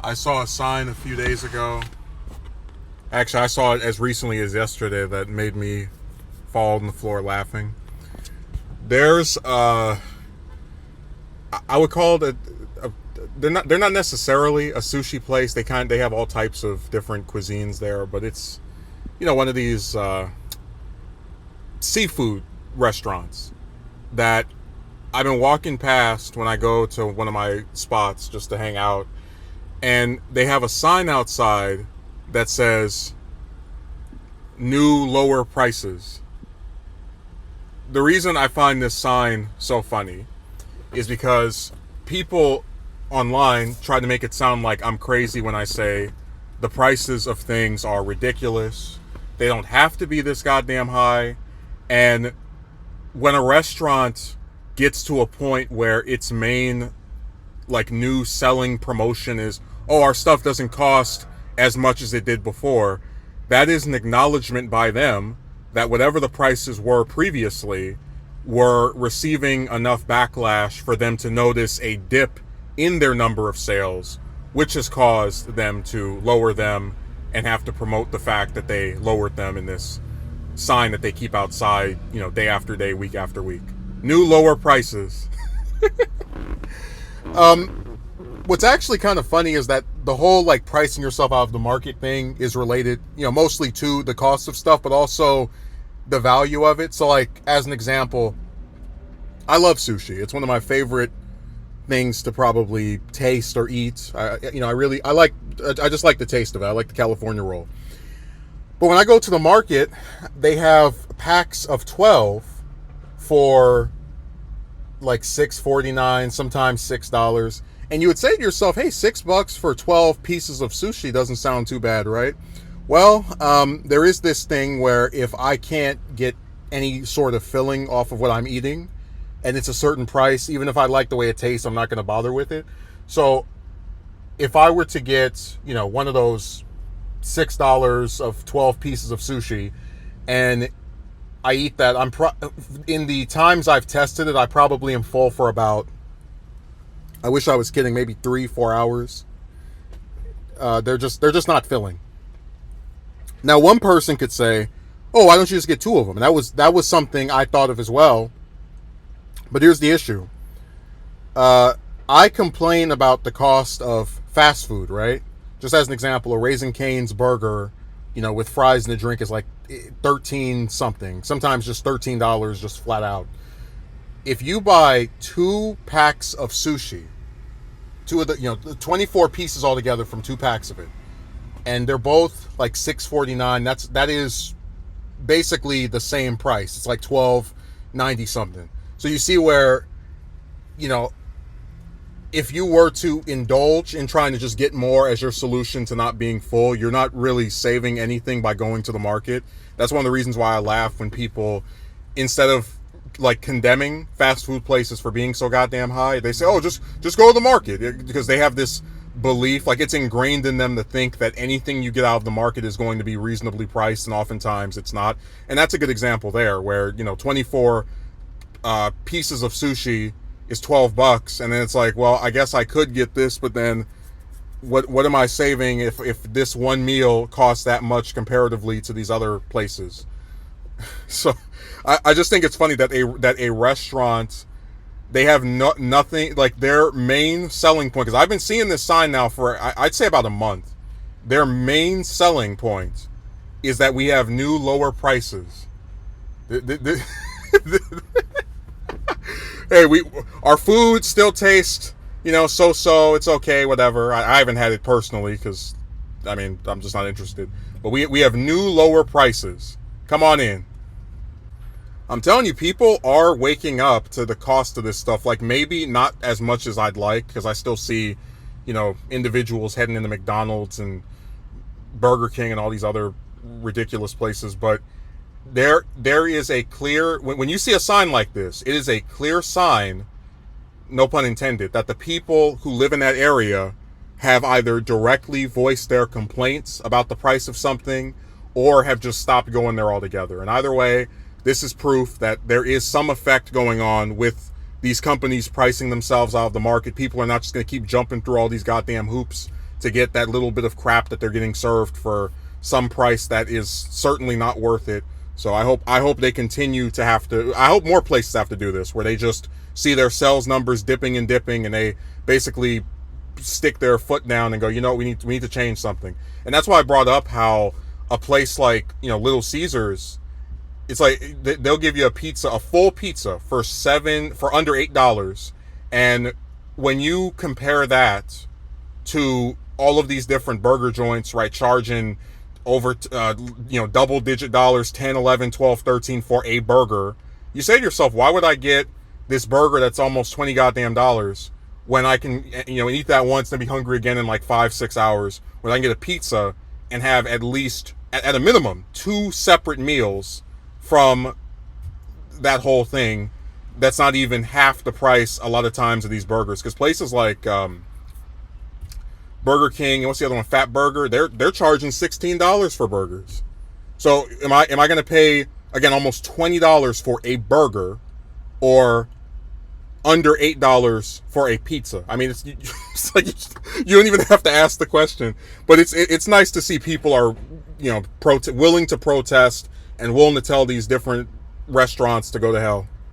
I saw a sign a few days ago. Actually, I saw it as recently as yesterday that made me fall on the floor laughing. There's I would call it they're not necessarily a sushi place. They have all types of different cuisines there, but it's one of these seafood restaurants that I've been walking past when I go to one of my spots just to hang out, and they have a sign outside that says new lower prices. The reason I find this sign so funny is because people online try to make it sound like I'm crazy when I say the prices of things are ridiculous. They don't have to be this goddamn high. And when a restaurant gets to a point where its main new selling promotion is, oh, our stuff doesn't cost as much as it did before, that is an acknowledgement by them that whatever the prices were previously were receiving enough backlash for them to notice a dip in their number of sales, which has caused them to lower them and have to promote the fact that they lowered them in this sign that they keep outside, day after day, week after week. New lower prices. What's actually kind of funny is that the whole pricing yourself out of the market thing is related, mostly to the cost of stuff, but also the value of it. So as an example, I love sushi. It's one of my favorite things to probably taste or eat. I just like the taste of it. I like the California roll. But when I go to the market, they have packs of 12 for $6.49, sometimes $6. And you would say to yourself, hey, $6 for 12 pieces of sushi doesn't sound too bad, right? Well, there is this thing where if I can't get any sort of filling off of what I'm eating, and it's a certain price, even if I like the way it tastes, I'm not going to bother with it. So if I were to get, one of those $6 of 12 pieces of sushi, and I eat that, in the times I've tested it, I probably am full for about, I wish I was kidding, maybe 3-4 hours. They're just not filling. Now, one person could say, oh, why don't you just get 2 of them? And that was something I thought of as well. But here's the issue. I complain about the cost of fast food, right? Just as an example, a Raising Cane's burger, with fries and a drink is like 13 something. Sometimes just $13 just flat out. If you buy 2 packs of sushi, 2 of the 24 pieces altogether from 2 packs of it, and they're both $6.49, that is basically the same price. It's like $12.90 something. So you see where, if you were to indulge in trying to just get more as your solution to not being full, you're not really saving anything by going to the market. That's one of the reasons why I laugh when people, instead of condemning fast food places for being so goddamn high, they say, oh, just go to the market, because they have this belief, it's ingrained in them to think that anything you get out of the market is going to be reasonably priced, and oftentimes it's not. And that's a good example there, where 24 pieces of sushi is $12, and then it's like, well, I guess I could get this, but then what am I saving if this one meal costs that much comparatively to these other places? So I just think it's funny that a restaurant, they have nothing, their main selling point, because I've been seeing this sign now for I'd say about a month. Their main selling point is that we have new lower prices. Hey, our food still tastes, so it's okay, whatever. I haven't had it personally because, I'm just not interested. But we have new lower prices. Come on in. I'm telling you, people are waking up to the cost of this stuff. Maybe not as much as I'd like, because I still see, individuals heading into McDonald's and Burger King and all these other ridiculous places, but there is a clear, when you see a sign like this, it is a clear sign, no pun intended, that the people who live in that area have either directly voiced their complaints about the price of something or have just stopped going there altogether. And either way, this is proof that there is some effect going on with these companies pricing themselves out of the market. People are not just going to keep jumping through all these goddamn hoops to get that little bit of crap that they're getting served for some price that is certainly not worth it. So I hope they continue to have to. I hope more places have to do this, where they just see their sales numbers dipping and dipping, and they basically stick their foot down and go, you know, we need to change something. And that's why I brought up how a place like, you know, Little Caesars, it's like they'll give you a full pizza for under $8, and when you compare that to all of these different burger joints, right, charging over double digit dollars, 10, 11, 12, 13 for a burger, you say to yourself, why would I get this burger that's almost 20 goddamn dollars when I can, you know, eat that once and be hungry again in like 5-6 hours, when I can get a pizza and have at least, at a minimum, 2 separate meals from that whole thing that's not even half the price a lot of times of these burgers. Because places like Burger King, and what's the other one, Fat Burger, they're charging $16 for burgers. So am I going to pay, again, almost $20 for a burger, or under $8 for a pizza? I mean, it's like you don't even have to ask the question. But it's nice to see people are, you know, willing to protest and willing to tell these different restaurants to go to hell.